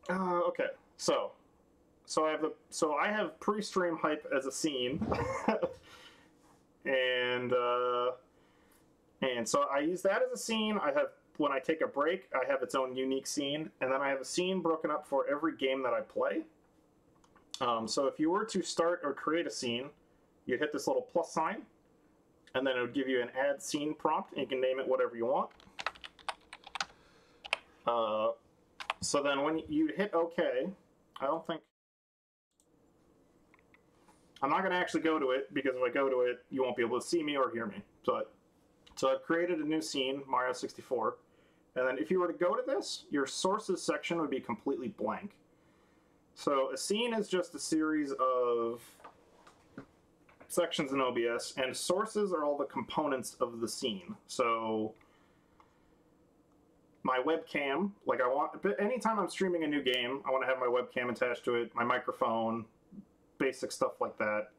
Okay, so I have pre-stream hype as a scene, and so I use that as a scene. I have when I take a break, I have its own unique scene, and then I have a scene broken up for every game that I play. So if you were to start or create a scene, you'd hit this little plus sign, and then it would give you an add scene prompt, and you can name it whatever you want. So then when you hit OK, I'm not going to actually go to it, because if I go to it, you won't be able to see me or hear me. So I've created a new scene, Mario 64, and then if you were to go to this, your sources section would be completely blank. So a scene is just a series of sections in OBS, and sources are all the components of the scene. So my webcam, anytime I'm streaming a new game, I want to have my webcam attached to it, my microphone, basic stuff like that.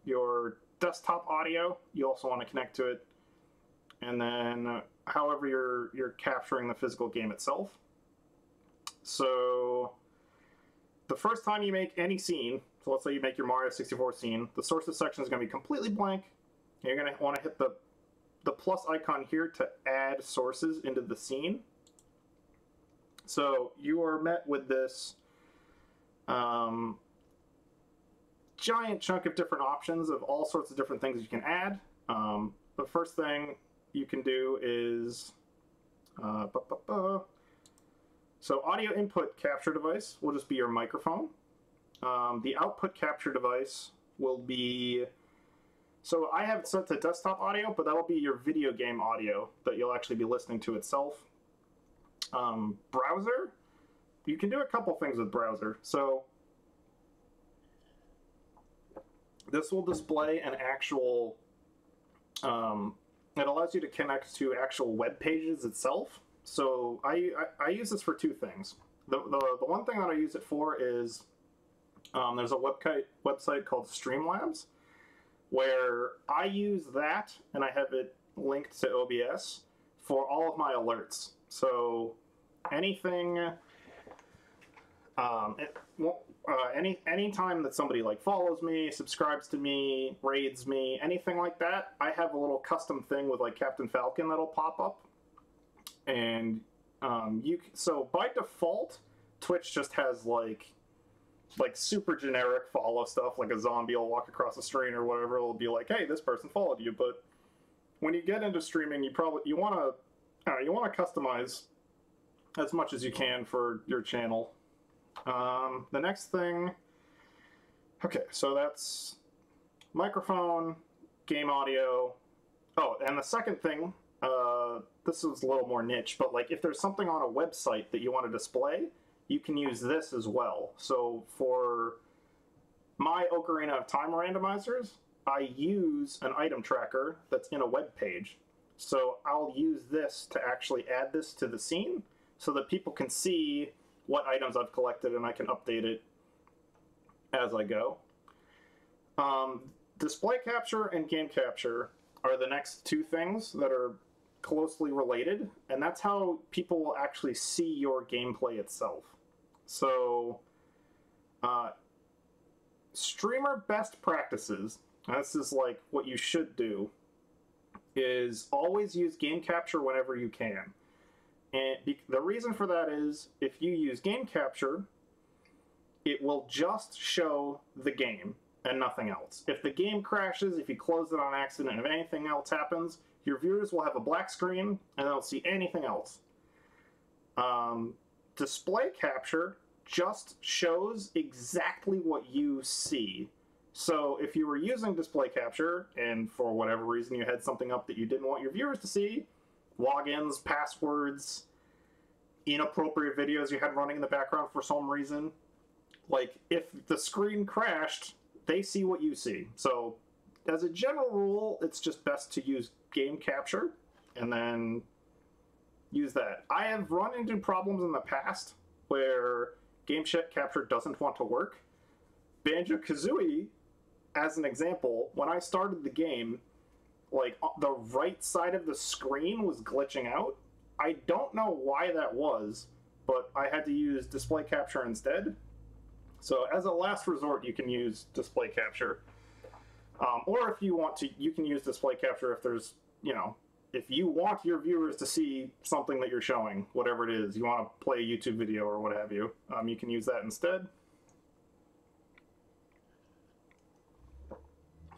Your desktop audio, you also want to connect to it, and then however you're capturing the physical game itself. So the first time you make any scene, so let's say you make your Mario 64 scene, the sources section is going to be completely blank. You're going to want to hit the plus icon here to add sources into the scene. So you are met with this giant chunk of different options of all sorts of different things you can add. The first thing you can do is so audio input capture device will just be your microphone. The output capture device will be, so I have it set to desktop audio, but that'll be your video game audio that you'll actually be listening to itself. Browser, you can do a couple things with browser. So this will display an actual, it allows you to connect to actual web pages itself. So I use this for two things. The one thing that I use it for is there's a website called Streamlabs, where I use that and I have it linked to OBS for all of my alerts. So anything, anytime that somebody follows me, subscribes to me, raids me, anything like that, I have a little custom thing with Captain Falcon that'll pop up. And so by default, Twitch just has super generic follow stuff, like a zombie will walk across the screen or whatever. It'll be like, hey, this person followed you. But when you get into streaming, you want to customize as much as you can for your channel. The next thing, okay, so that's microphone, game audio. Oh, and the second thing, this is a little more niche, but if there's something on a website that you want to display, you can use this as well. So for my Ocarina of Time randomizers, I use an item tracker that's in a web page. So I'll use this to actually add this to the scene so that people can see what items I've collected, and I can update it as I go. Display capture and game capture are the next two things that are closely related, and that's how people will actually see your gameplay itself. So streamer best practices, this is what you should do, is always use game capture whenever you can. And the reason for that is, if you use game capture, it will just show the game and nothing else. If the game crashes, if you close it on accident, if anything else happens, your viewers will have a black screen and they'll see anything else. Display capture just shows exactly what you see. So if you were using display capture and for whatever reason you had something up that you didn't want your viewers to see, logins, passwords, inappropriate videos you had running in the background for some reason, if the screen crashed, they see what you see. So as a general rule, it's just best to use game capture and then use that. I have run into problems in the past where game capture doesn't want to work. Banjo-Kazooie, as an example, when I started the game, the right side of the screen was glitching out. I don't know why that was, but I had to use display capture instead. So as a last resort, you can use display capture. Or if you want to, you can use display capture if there's, you know, if you want your viewers to see something that you're showing, whatever it is, you want to play a YouTube video or what have you, you can use that instead.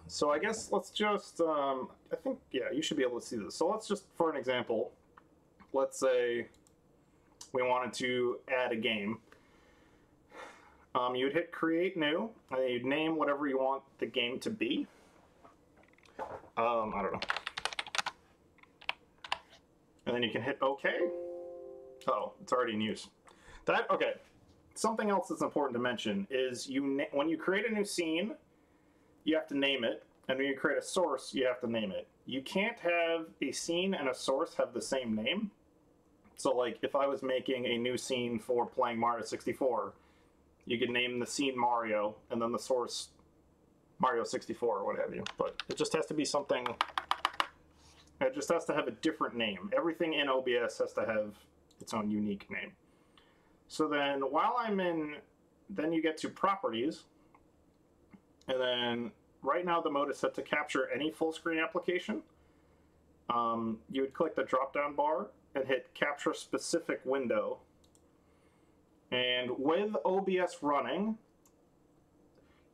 So I guess let's just, I think, yeah, you should be able to see this. So let's just, for an example, let's say we wanted to add a game. You would hit create new, and then you'd name whatever you want the game to be. I don't know. And then you can hit OK. Oh, it's already in use. Okay. Something else that's important to mention is when you create a new scene, you have to name it, and when you create a source, you have to name it. You can't have a scene and a source have the same name. So, like, if I was making a new scene for playing Mario 64, you could name the scene Mario, and then the source Mario 64 or what have you. But it just has to be something. It just has to have a different name. Everything in OBS has to have its own unique name. So then while I'm in, then you get to properties. And then right now the mode is set to capture any full screen application. You would click the drop down bar and hit capture specific window. And with OBS running,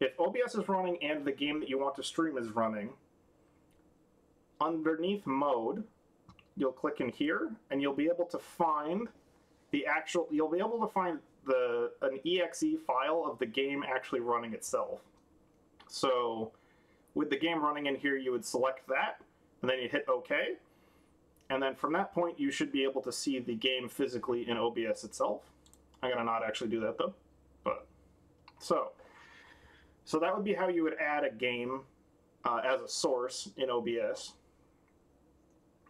if OBS is running and the game that you want to stream is running, underneath mode, you'll click in here, and you'll be able to find you'll be able to find an exe file of the game actually running itself. So with the game running in here, you would select that, and then you hit OK. And then from that point, you should be able to see the game physically in OBS itself. I'm gonna not actually do that though, but so that would be how you would add a game as a source in OBS.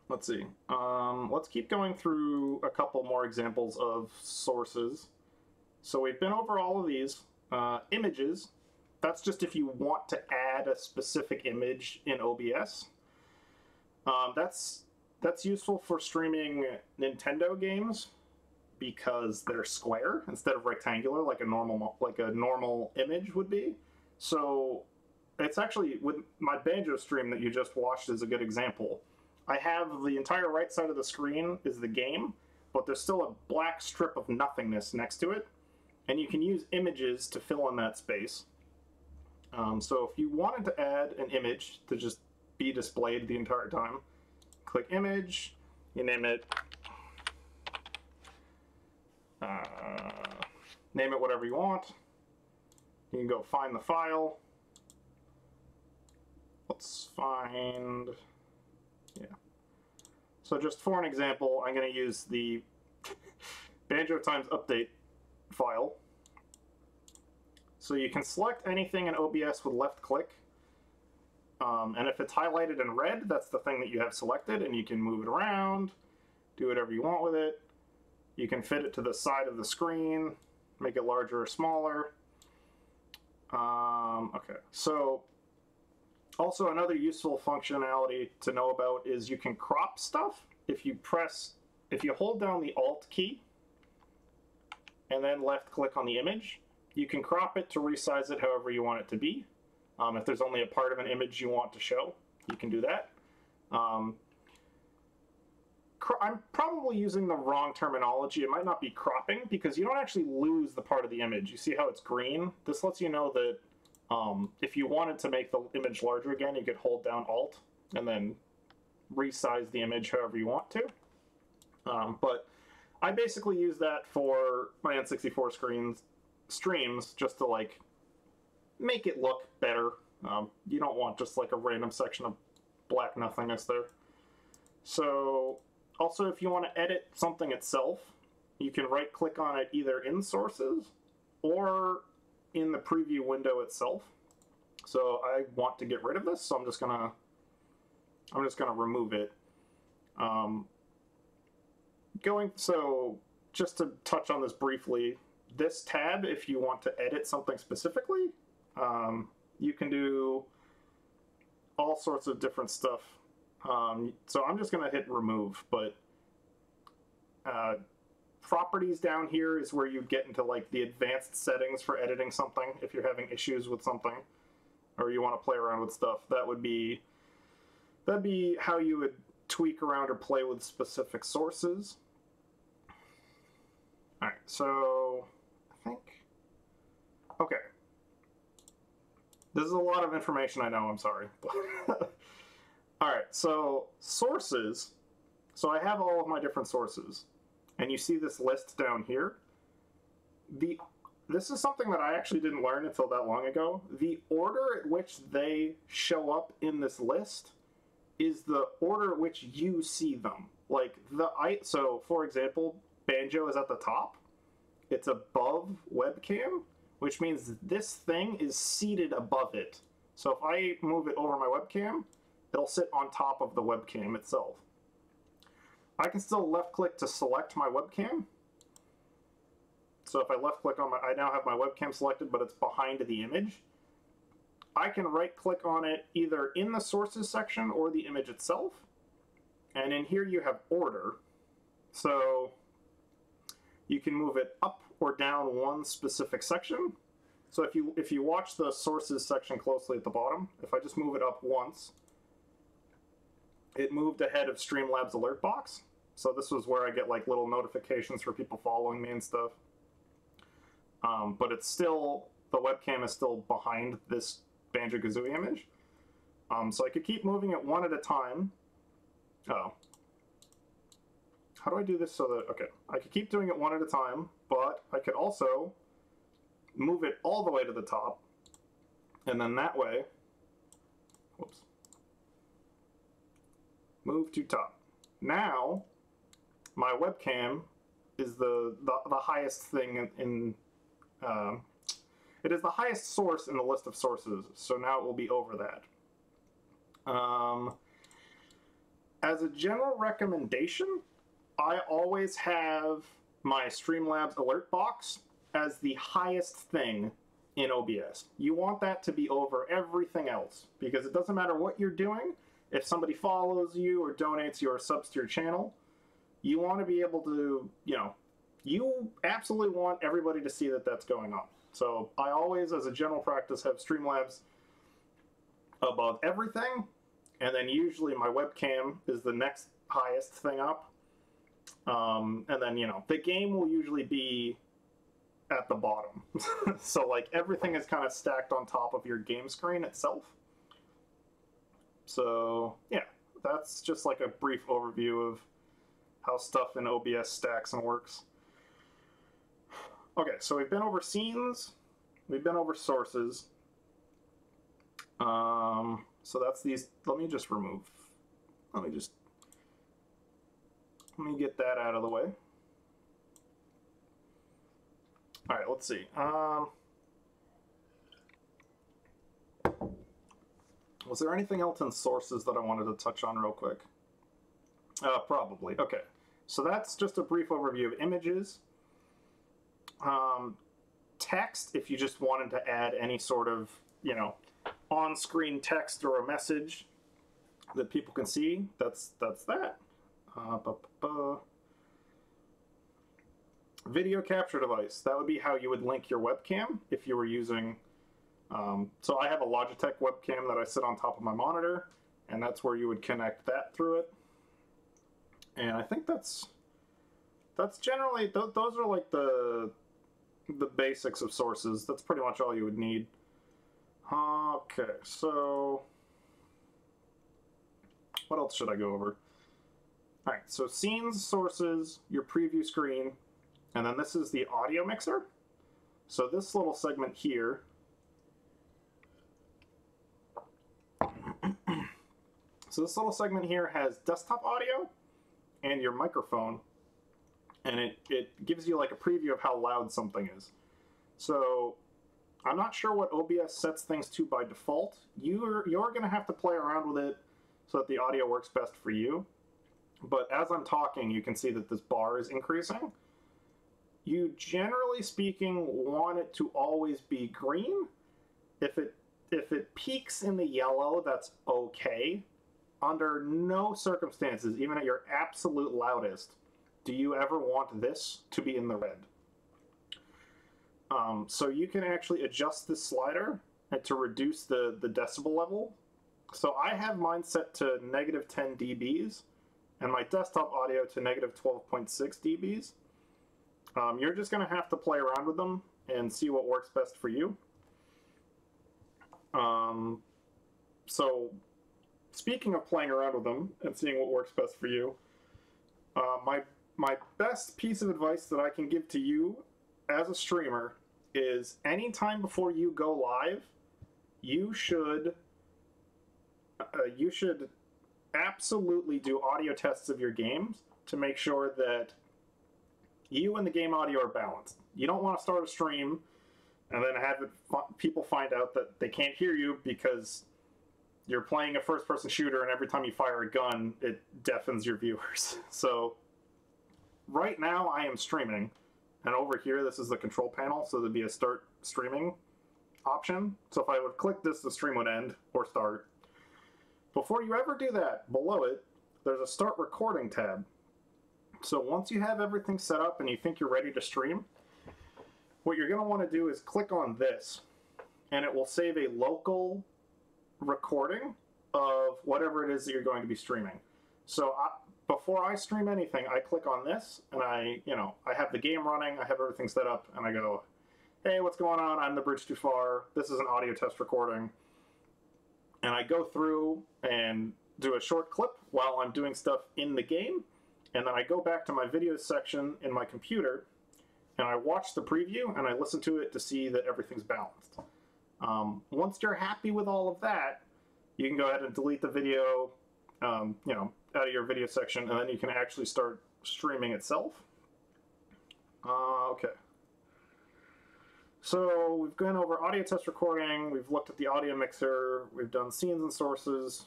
Let's see. Let's keep going through a couple more examples of sources. So we've been over all of these. Images, that's just if you want to add a specific image in OBS. That's useful for streaming Nintendo games because they're square instead of rectangular like a normal image would be. So it's actually, with my Banjo stream that you just watched is a good example. I have the entire right side of the screen is the game, but there's still a black strip of nothingness next to it, and you can use images to fill in that space. So if you wanted to add an image to just be displayed the entire time, click image, you name it, whatever you want. You can go find the file. Let's find, yeah. So just for an example, I'm going to use the Banjo times update file. So you can select anything in OBS with left click. And if it's highlighted in red, that's the thing that you have selected, and you can move it around, do whatever you want with it. You can fit it to the side of the screen, make it larger or smaller. Okay, so also another useful functionality to know about is you can crop stuff. If you hold down the Alt key and then left click on the image, you can crop it to resize it however you want it to be. If there's only a part of an image you want to show, you can do that. I'm probably using the wrong terminology. It might not be cropping because you don't actually lose the part of the image. You see how it's green? This lets you know that if you wanted to make the image larger again, you could hold down Alt and then resize the image however you want to. But I basically use that for my N64 streams just to like make it look better. You don't want just like a random section of black nothingness there. So also if you want to edit something itself, you can right click on it either in sources or in the preview window itself. So I want to get rid of this, so I'm just gonna remove it. So just to touch on this briefly, this tab, if you want to edit something specifically, you can do all sorts of different stuff. So I'm just gonna hit remove, but properties down here is where you get into like the advanced settings for editing something. If you're having issues with something, or you want to play around with stuff, that'd be how you would tweak around or play with specific sources. All right, so I think, okay. This is a lot of information, I know, I'm sorry. All right, so sources. So I have all of my different sources, and you see this list down here. This is something that I actually didn't learn until that long ago. The order at which they show up in this list is the order at which you see them. Like so for example, Banjo is at the top. It's above webcam, which means this thing is seated above it. So if I move it over my webcam, it'll sit on top of the webcam itself. I can still left click to select my webcam. So if I left click on I now have my webcam selected, but it's behind the image. I can right click on it either in the sources section or the image itself. And in here you have order. So you can move it up or down one specific section. So if you watch the sources section closely at the bottom, if I just move it up once, it moved ahead of Streamlabs alert box. So this was where I get like little notifications for people following me and stuff. But it's still, the webcam is still behind this Banjo-Kazooie image. So I could keep moving it one at a time. Oh. How do I do this so that, okay, I could keep doing it one at a time, but I could also move it all the way to the top, and then that way, whoops, move to top. Now, my webcam is the highest thing in it is the highest source in the list of sources, so now it will be over that. As a general recommendation, I always have my Streamlabs alert box as the highest thing in OBS. You want that to be over everything else, because it doesn't matter what you're doing. If somebody follows you or donates you or subs to your channel, you want to be able to, you absolutely want everybody to see that that's going on. So I always, as a general practice, have Streamlabs above everything, and then usually my webcam is the next highest thing up. And then, the game will usually be at the bottom. So, like, everything is kind of stacked on top of your game screen itself. So, yeah, that's just like a brief overview of how stuff in OBS stacks and works. Okay, so we've been over scenes, we've been over sources. So that's these, let me get that out of the way. All right, let's see. Was there anything else in sources that I wanted to touch on real quick? Probably. Okay, so that's just a brief overview of images. Text, if you just wanted to add any sort of, on-screen text or a message that people can see, that's that. Video capture device, that would be how you would link your webcam if you were using, so I have a Logitech webcam that I sit on top of my monitor, and that's where you would connect that through it. And I think that's generally, those are like the basics of sources. That's pretty much all you would need. Okay, so what else should I go over? All right, so scenes, sources, your preview screen, and then this is the audio mixer. So this little segment here, has desktop audio and your microphone, and it gives you like a preview of how loud something is. So I'm not sure what OBS sets things to by default. You're going to have to play around with it so that the audio works best for you. But as I'm talking, you can see that this bar is increasing. You, generally speaking, want it to always be green. If it peaks in the yellow, that's okay. Under no circumstances, even at your absolute loudest, do you ever want this to be in the red? So you can actually adjust this slider and to reduce the decibel level. So I have mine set to -10 dBs and my desktop audio to -12.6 dBs. You're just going to have to play around with them and see what works best for you. So speaking of playing around with them and seeing what works best for you, my best piece of advice that I can give to you as a streamer is anytime before you go live, you should absolutely do audio tests of your games to make sure that you and the game audio are balanced. You don't want to start a stream and then have people find out that they can't hear you because you're playing a first-person shooter and every time you fire a gun, it deafens your viewers. So right now I am streaming, and over here this is the control panel, so there'd be a start streaming option. So if I would click this, the stream would end or start. Before you ever do that, below it, there's a start recording tab. So once you have everything set up and you think you're ready to stream, what you're going to want to do is click on this, and it will save a local recording of whatever it is that you're going to be streaming. So before I stream anything, I click on this, and I have the game running, I have everything set up, and I go, hey, what's going on? I'm the bridge too far. This is an audio test recording. And I go through and do a short clip while I'm doing stuff in the game, and then I go back to my videos section in my computer, and I watch the preview, and I listen to it to see that everything's balanced. Once you're happy with all of that, you can go ahead and delete the video, out of your video section, and then you can actually start streaming itself. Okay. So we've gone over audio test recording, we've looked at the audio mixer, we've done scenes and sources.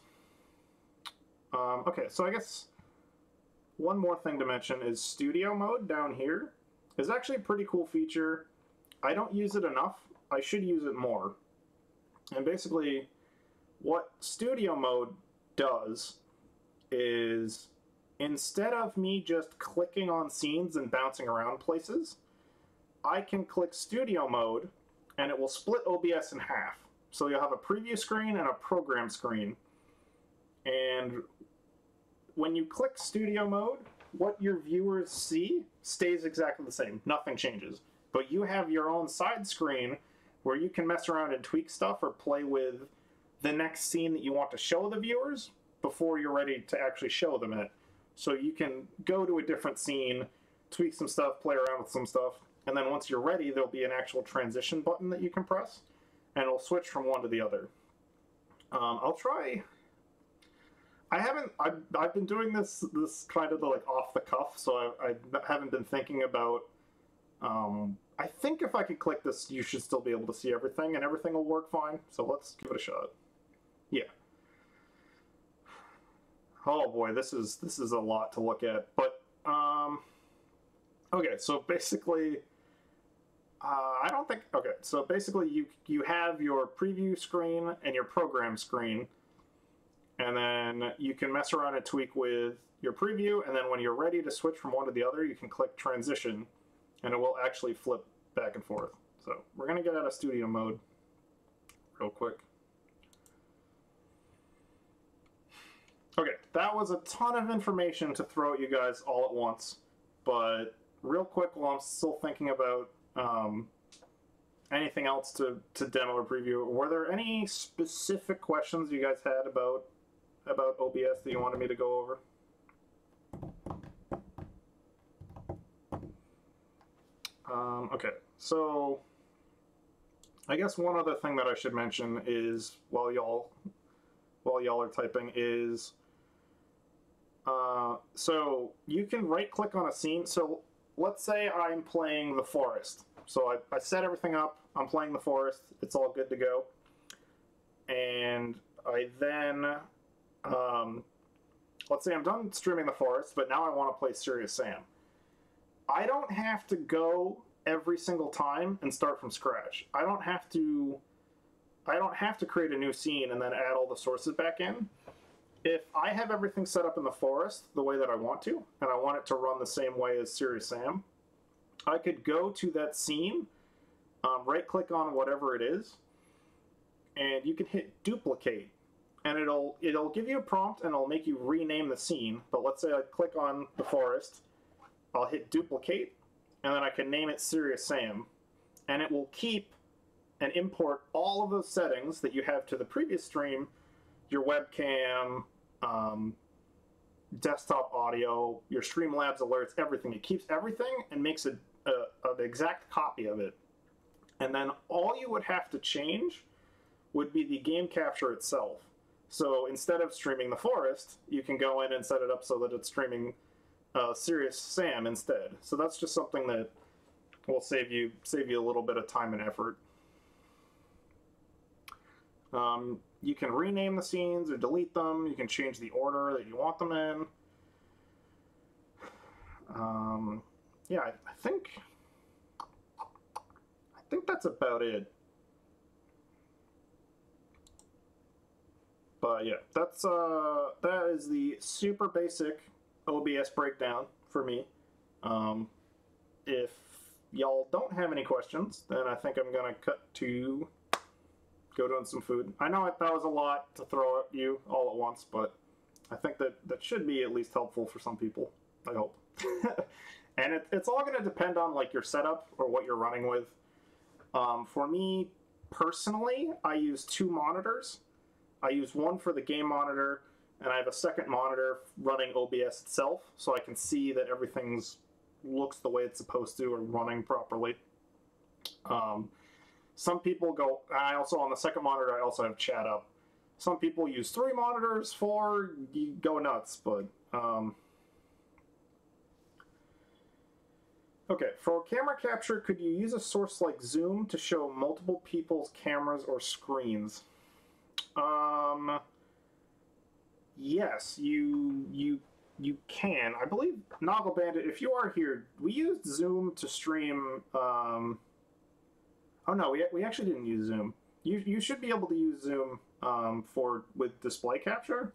Okay, so I guess one more thing to mention is studio mode down here is actually a pretty cool feature. I don't use it enough. I should use it more. And basically, what studio mode does is instead of me just clicking on scenes and bouncing around places, I can click studio mode and it will split OBS in half. So you'll have a preview screen and a program screen. And when you click studio mode, what your viewers see stays exactly the same. Nothing changes. But you have your own side screen where you can mess around and tweak stuff or play with the next scene that you want to show the viewers before you're ready to actually show them it. So you can go to a different scene, tweak some stuff, play around with some stuff, and then once you're ready, there'll be an actual transition button that you can press, and it'll switch from one to the other. I'll try. I've been doing this kind of like off the cuff, so I haven't been thinking about. I think if I could click this, you should still be able to see everything, and everything will work fine. So let's give it a shot. Yeah. Oh boy, this is a lot to look at, but okay. So basically, I don't think. Okay, so basically, you have your preview screen and your program screen. And then you can mess around and tweak with your preview, and then when you're ready to switch from one to the other, you can click transition, and it will actually flip back and forth. So we're going to get out of studio mode real quick. Okay, that was a ton of information to throw at you guys all at once, but real quick while I'm still thinking about anything else to demo or preview, were there any specific questions you guys had about OBS that you wanted me to go over? Okay, so I guess one other thing that I should mention is while y'all are typing is so you can right click on a scene. So let's say I'm playing the forest. So I set everything up, I'm playing the forest, it's all good to go. And I then, let's say I'm done streaming the forest, but now I want to play Serious Sam. I don't have to go every single time and start from scratch. I don't have to create a new scene and then add all the sources back in. if I have everything set up in the forest the way that I want to, and I want it to run the same way as Serious Sam, I could go to that scene, right-click on whatever it is, and you can hit duplicate, and it'll give you a prompt and it'll make you rename the scene. But let's say I click on the forest, I'll hit duplicate, and then I can name it Serious Sam, and it will keep and import all of those settings that you have to the previous stream, your webcam, desktop audio, your Streamlabs alerts, everything. It keeps everything and makes an exact copy of it. And then all you would have to change would be the game capture itself. So instead of streaming the forest, you can go in and set it up so that it's streaming Serious Sam instead. So that's just something that will save you a little bit of time and effort. You can rename the scenes or delete them. You can change the order that you want them in. Yeah, I think that's about it. But yeah, that is the super basic OBS breakdown for me. If y'all don't have any questions, then I think I'm gonna cut to go doing some food. I know that was a lot to throw at you all at once, but I think that should be at least helpful for some people. I hope. And it's all going to depend on like your setup or what you're running with. For me personally, I use 2 monitors. I use one for the game monitor, and I have a second monitor running OBS itself, so I can see that everything's looks the way it's supposed to or running properly. Some people go, I also, on the second monitor, I also have chat up. Some people use 3 monitors, 4, you go nuts, but, okay, for camera capture, could you use a source like Zoom to show multiple people's cameras or screens? Yes, you can. I believe, Noggle Bandit, if you are here, we used Zoom to stream, oh no, we actually didn't use Zoom. You should be able to use Zoom with display capture,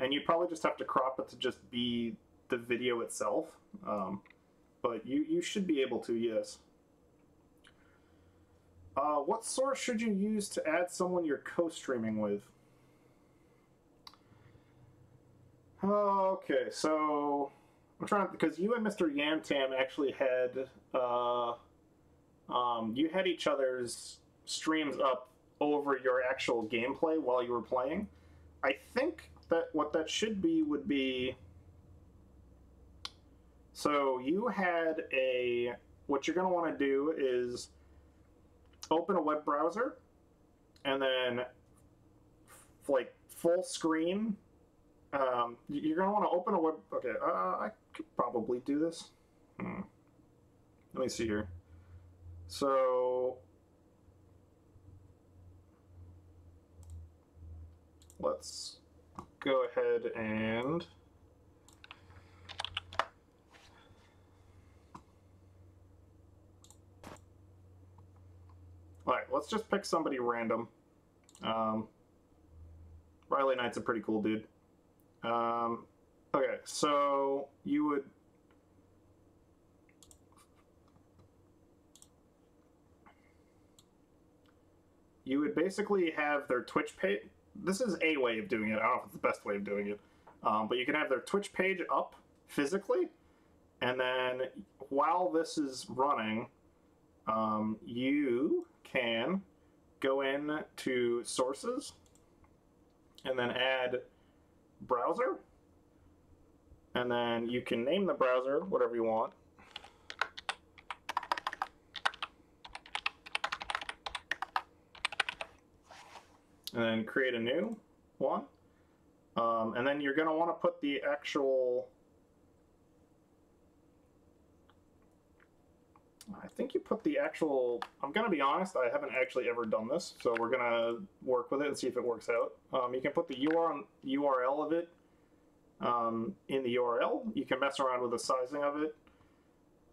and you probably just have to crop it to just be the video itself. But you should be able to, yes. What source should you use to add someone you're co-streaming with? Okay, so I'm trying to, because you and Mr. Yamtam actually had you had each other's streams up over your actual gameplay while you were playing. I think that what that should be would be, so you had what you're going to want to do is open a web browser and then like full screen. You're going to want to open a web, okay, I could probably do this. Let me see here. So let's go ahead and all right, let's just pick somebody random. Riley Knight's a pretty cool dude. Okay, so you would basically have their Twitch page. This is a way of doing it. I don't know if it's the best way of doing it. But you can have their Twitch page up physically, and then while this is running, you can go in to sources and then add browser, and then you can name the browser whatever you want. And then create a new one. And then you're going to want to put the actual, I think you put the actual, I'm going to be honest, I haven't actually ever done this, so we're going to work with it and see if it works out. You can put the URL of it in the URL. You can mess around with the sizing of it,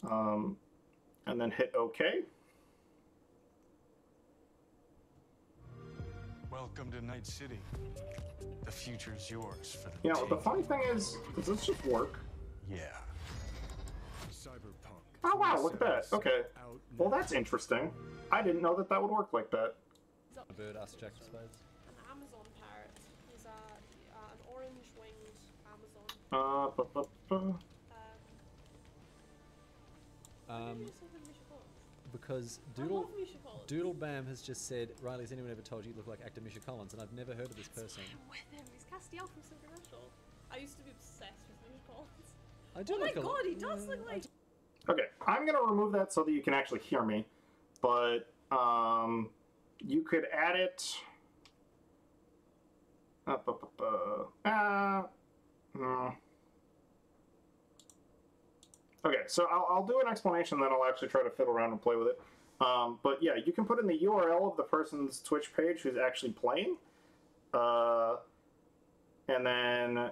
and then hit OK. Welcome to Night City. The future's yours for the You know, the taking. funny thing is, does this just work? Yeah. Cyberpunk. Oh wow, look at that. Okay. Out Well, now. that's interesting. I didn't know that that would work like that. A bird asked Jack Spades. An Amazon parrot. He's an orange-winged Amazon. What do you think we should call him? Because I love Misha Collins. Doodle Bam has just said, Riley, has anyone ever told you you look like actor Misha Collins? And I've never heard of this person. I'm with him. He's Castiel from Supernatural. I used to be obsessed with Misha Collins. I do Oh my like a lot. god, he does look like. Okay, I'm gonna remove that so that you can actually hear me, but you could add it. Okay, so I'll do an explanation, then I'll actually try to fiddle around and play with it. But yeah, you can put in the URL of the person's Twitch page who's actually playing, and then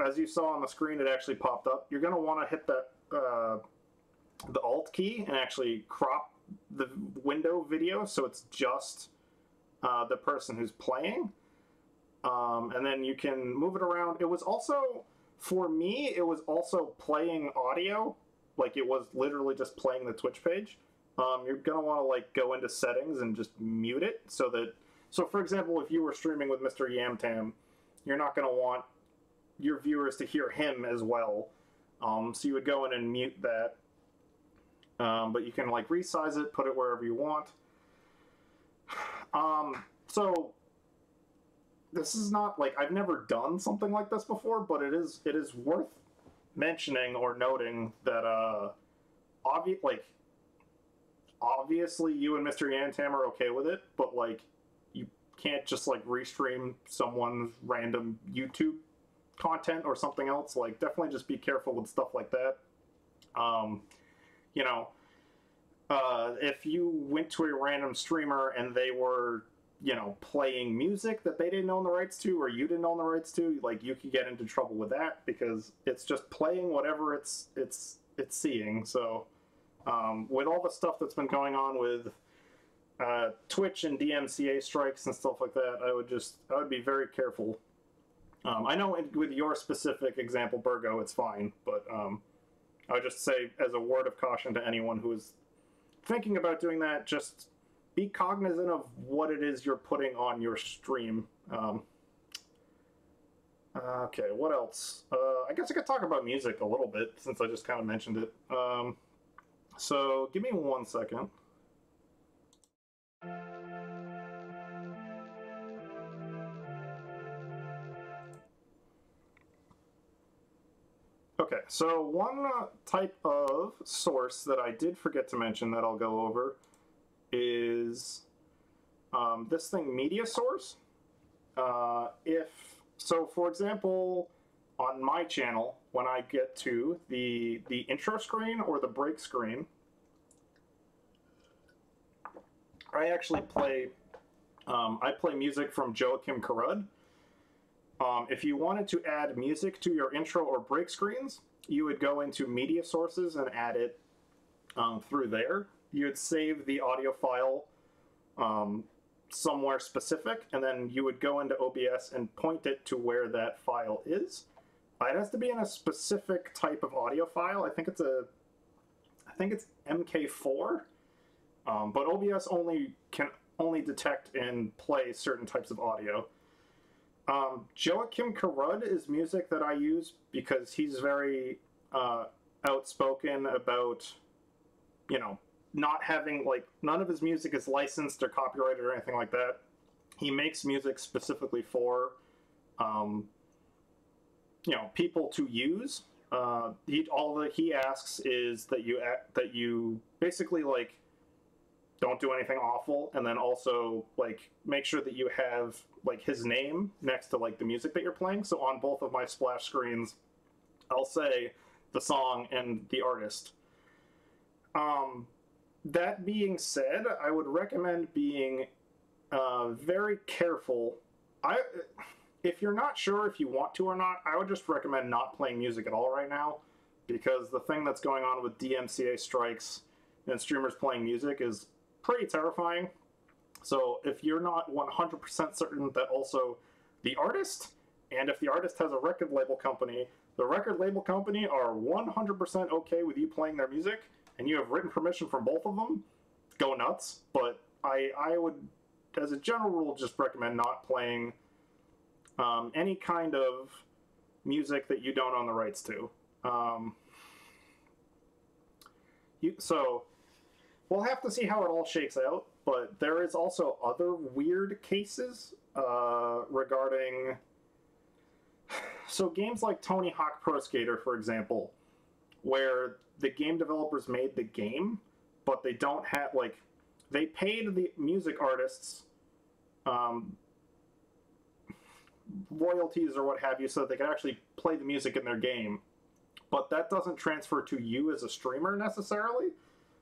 as you saw on the screen, it actually popped up. You're gonna want to hit that the Alt key and actually crop the window video so it's just the person who's playing, and then you can move it around. It was also, for me, it was also playing audio, like it was literally just playing the Twitch page. You're gonna want to like go into settings and just mute it so that, so for example, if you were streaming with Mr. Yamtam, you're not gonna want your viewers to hear him as well. So you would go in and mute that. But you can like resize it, put it wherever you want. So this is not like, I've never done something like this before, but it is worth mentioning or noting that obviously you and Mr. Yantam are okay with it, but like you can't just like restream someone's random YouTube content or something else. Like definitely just be careful with stuff like that. You know, if you went to a random streamer and they were, you know, playing music that they didn't own the rights to, or you didn't own the rights to, like you could get into trouble with that because it's just playing whatever it's seeing. So with all the stuff that's been going on with Twitch and DMCA strikes and stuff like that, I would be very careful. I know with your specific example, Burgo, it's fine, but I would just say as a word of caution to anyone who is thinking about doing that, just be cognizant of what it is you're putting on your stream. Okay, what else? I guess I could talk about music a little bit since I just kind of mentioned it. So give me 1 second. Okay, so one type of source that I did forget to mention that I'll go over is this thing, media source. So for example, on my channel, when I get to the intro screen or the break screen, I actually play I play music from Joachim Karud. If you wanted to add music to your intro or break screens, you would go into media sources and add it through there. You would save the audio file somewhere specific, and then you would go into OBS and point it to where that file is. It has to be in a specific type of audio file. I think it's MK4, but OBS can only detect and play certain types of audio. Joachim Karud is music that I use because he's very outspoken about, you know, not having, like, none of his music is licensed or copyrighted or anything like that. He makes music specifically for, you know, people to use. All that he asks is that you basically, like, don't do anything awful, and then also, like, make sure that you have, like, his name next to, like, the music that you're playing. So on both of my splash screens, I'll say the song and the artist. That being said, I would recommend being very careful. If you're not sure if you want to or not, I would just recommend not playing music at all right now, because the thing that's going on with DMCA strikes and streamers playing music is pretty terrifying. So if you're not 100% certain that also the artist, and if the artist has a record label company, the record label company are 100% okay with you playing their music, and you have written permission from both of them, go nuts. But I would, as a general rule, just recommend not playing any kind of music that you don't own the rights to. So we'll have to see how it all shakes out, but there is also other weird cases regarding... So games like Tony Hawk Pro Skater, for example, where the game developers made the game, but they don't have, like, they paid the music artists royalties or what have you so that they could actually play the music in their game, but that doesn't transfer to you as a streamer necessarily.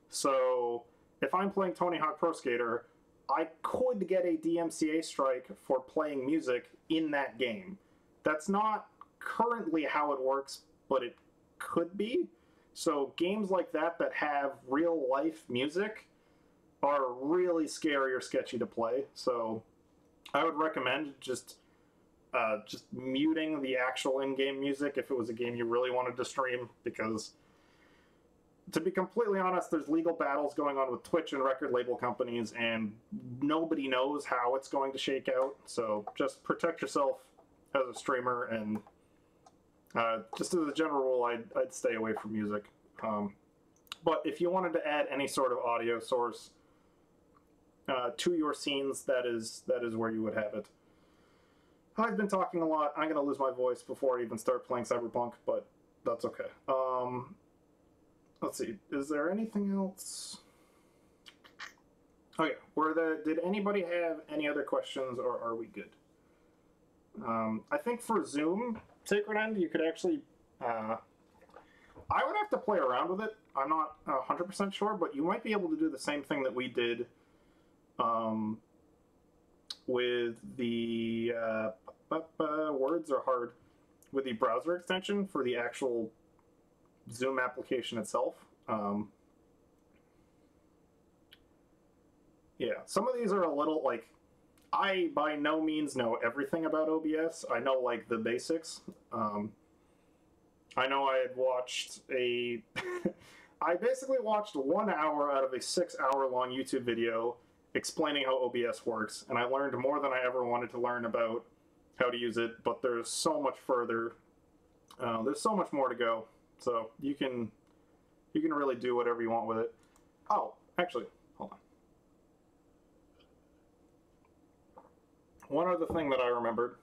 So if I'm playing Tony Hawk Pro Skater, I could get a DMCA strike for playing music in that game. That's not currently how it works, but it could be. So games like that that have real life music are really scary or sketchy to play. So I would recommend just muting the actual in-game music if it was a game you really wanted to stream, because to be completely honest, there's legal battles going on with Twitch and record label companies, and nobody knows how it's going to shake out. So just protect yourself as a streamer, and just as a general rule, I'd stay away from music. But if you wanted to add any sort of audio source to your scenes, that is where you would have it. I've been talking a lot. I'm going to lose my voice before I even start playing Cyberpunk, but that's okay. Let's see. Is there anything else? Okay. Did anybody have any other questions, or are we good? I think for Zoom, Sacred End, you could actually... I would have to play around with it. I'm not 100% sure, but you might be able to do the same thing that we did with the... words are hard. With the browser extension for the actual Zoom application itself. Yeah, some of these are a little, like... I, by no means, know everything about OBS. I know, like, the basics. I know I had watched a... I basically watched 1 hour out of a 6-hour-long YouTube video explaining how OBS works, and I learned more than I ever wanted to learn about how to use it, but there's so much further. There's so much more to go, so you can really do whatever you want with it. Oh, actually, hold on. One other thing that I remembered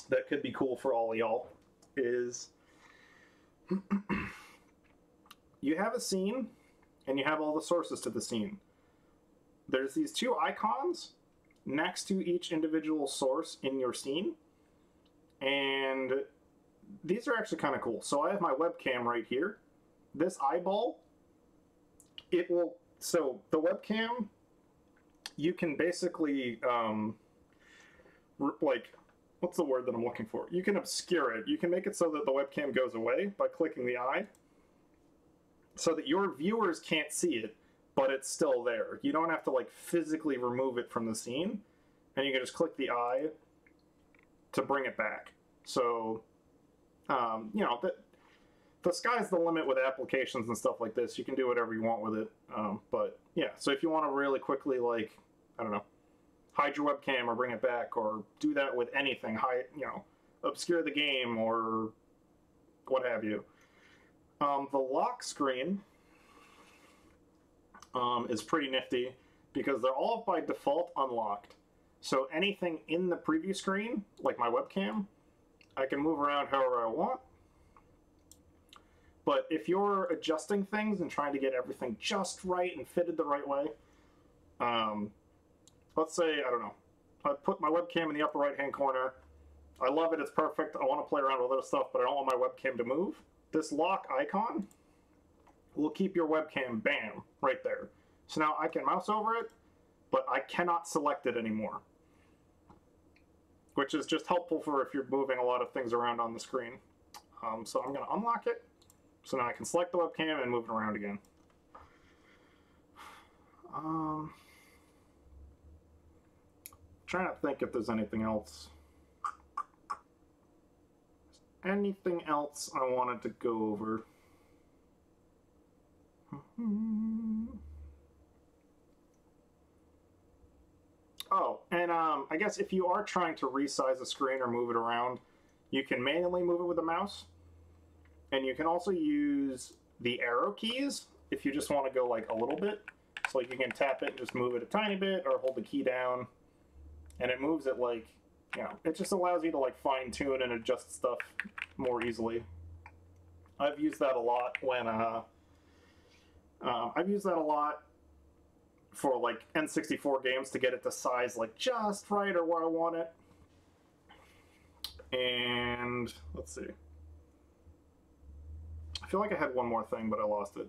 that could be cool for all of y'all is you have a scene and you have all the sources to the scene. There's these two icons next to each individual source in your scene, and these are actually kind of cool. So I have my webcam right here. This eyeball, it will... So the webcam, you can basically... like, what's the word that I'm looking for? You can obscure it. You can make it so that the webcam goes away by clicking the eye, so that your viewers can't see it, but it's still there. You don't have to, like, physically remove it from the scene, and you can just click the eye to bring it back. So, you know, the sky's the limit with applications and stuff like this. You can do whatever you want with it. But, yeah, so if you want to really quickly, like, I don't know, hide your webcam or bring it back, or do that with anything, you know, obscure the game or what have you. The lock screen is pretty nifty because they're all by default unlocked. So anything in the preview screen, like my webcam, I can move around however I want. But if you're adjusting things and trying to get everything just right and fitted the right way, let's say, I don't know, I put my webcam in the upper right-hand corner. I love it, it's perfect. I want to play around with other stuff, but I don't want my webcam to move. This lock icon will keep your webcam, bam, right there. So now I can mouse over it, but I cannot select it anymore. Which is just helpful for if you're moving a lot of things around on the screen. So I'm going to unlock it. So now I can select the webcam and move it around again. trying to think if there's anything else. Anything else I wanted to go over? Oh, and I guess if you are trying to resize the screen or move it around, you can manually move it with the mouse. And you can also use the arrow keys if you just want to go like a little bit. So like you can tap it and just move it a tiny bit, or hold the key down, and it moves it like, you know, it just allows you to like fine tune and adjust stuff more easily. I've used that a lot when I've used that a lot for like N64 games to get it to size like just right or where I want it. And let's see. I feel like I had one more thing, but I lost it.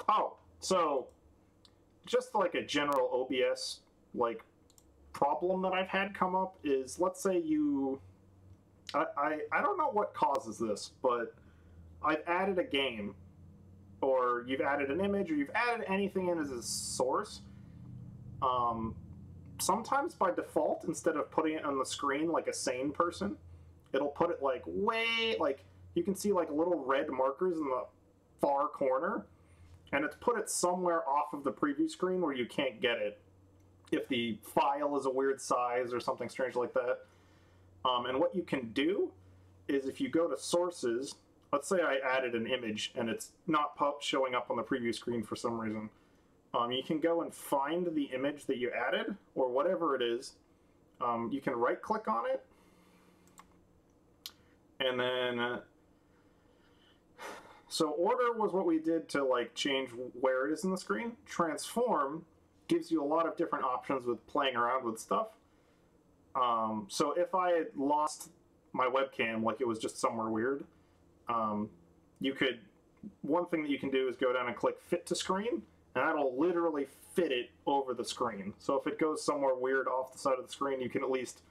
Oh, so just like a general OBS like problem that I've had come up is, let's say you, I don't know what causes this, but I've added a game, or you've added an image, or you've added anything in as a source. Sometimes by default, instead of putting it on the screen like a sane person, it'll put it like way, like you can see like little red markers in the far corner, and it's put it somewhere off of the preview screen where you can't get it if the file is a weird size or something strange like that. And what you can do is, if you go to sources, let's say I added an image and it's not showing up on the preview screen for some reason, you can go and find the image that you added, or whatever it is. You can right click on it, and then so order was what we did to like change where it is in the screen. Transform gives you a lot of different options with playing around with stuff. So if I had lost my webcam, like it was just somewhere weird, you could, one thing that you can do is go down and click fit to screen, and that'll literally fit it over the screen. So if it goes somewhere weird off the side of the screen, you can at least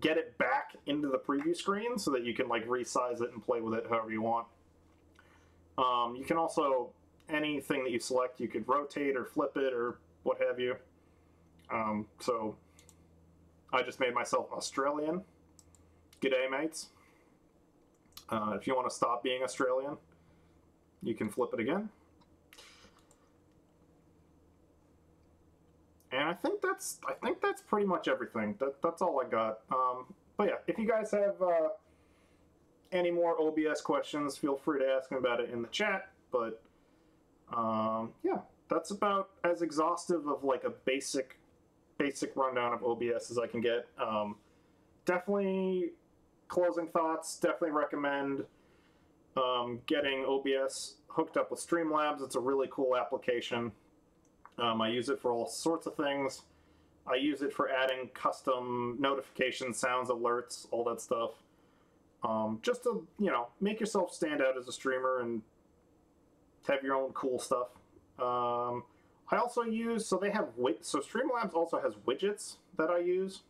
get it back into the preview screen so that you can like resize it and play with it however you want. You can also, anything that you select, you could rotate or flip it or what have you. So I just made myself Australian. G'day, mates. If you want to stop being Australian, you can flip it again. And I think that's pretty much everything. That's all I got. But yeah, if you guys have any more OBS questions, feel free to ask me about it in the chat. But yeah, that's about as exhaustive of like a basic rundown of OBS as I can get. Definitely, closing thoughts, definitely recommend getting OBS hooked up with Streamlabs. It's a really cool application. I use it for all sorts of things. I use it for adding custom notifications, sounds, alerts, all that stuff. Just to, you know, make yourself stand out as a streamer and have your own cool stuff. I also use, so they have, so Streamlabs also has widgets that I use.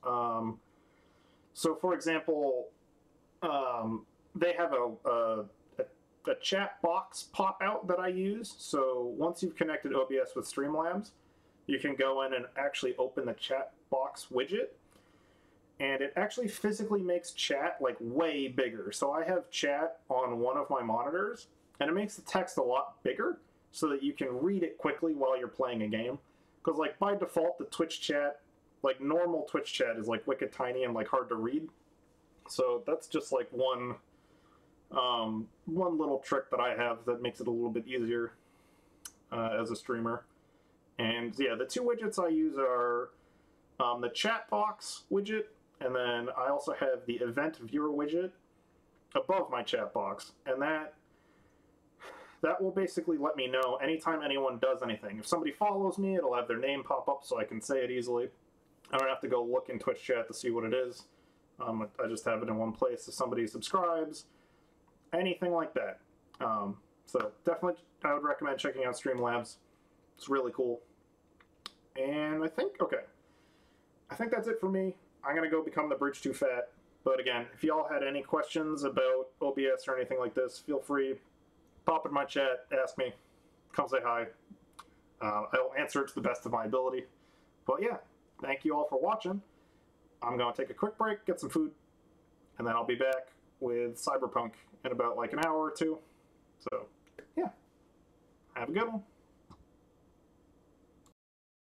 So for example, they have a chat box pop out that I use. So once you've connected OBS with Streamlabs, you can go in and actually open the chat box widget, and it actually physically makes chat like way bigger. So I have chat on one of my monitors, and it makes the text a lot bigger so that you can read it quickly while you're playing a game. Because like by default, the Twitch chat, like normal Twitch chat, is like wicked tiny and like hard to read. So that's just like one little trick that I have that makes it a little bit easier as a streamer. And yeah, the two widgets I use are the chat box widget, and then I also have the event viewer widget above my chat box, and that will basically let me know anytime anyone does anything. If somebody follows me, it'll have their name pop up so I can say it easily. I don't have to go look in Twitch chat to see what it is. I just have it in one place. If somebody subscribes, anything like that. So definitely I would recommend checking out Streamlabs. It's really cool. And I think that's it for me. I'm going to go become the bridge too fat. But again, if y'all had any questions about OBS or anything like this, feel free pop in my chat, ask me, come say hi. I'll answer it to the best of my ability. But yeah, thank you all for watching. I'm going to take a quick break, get some food, and then I'll be back with Cyberpunk in about like an hour or two. So, yeah. Have a good one.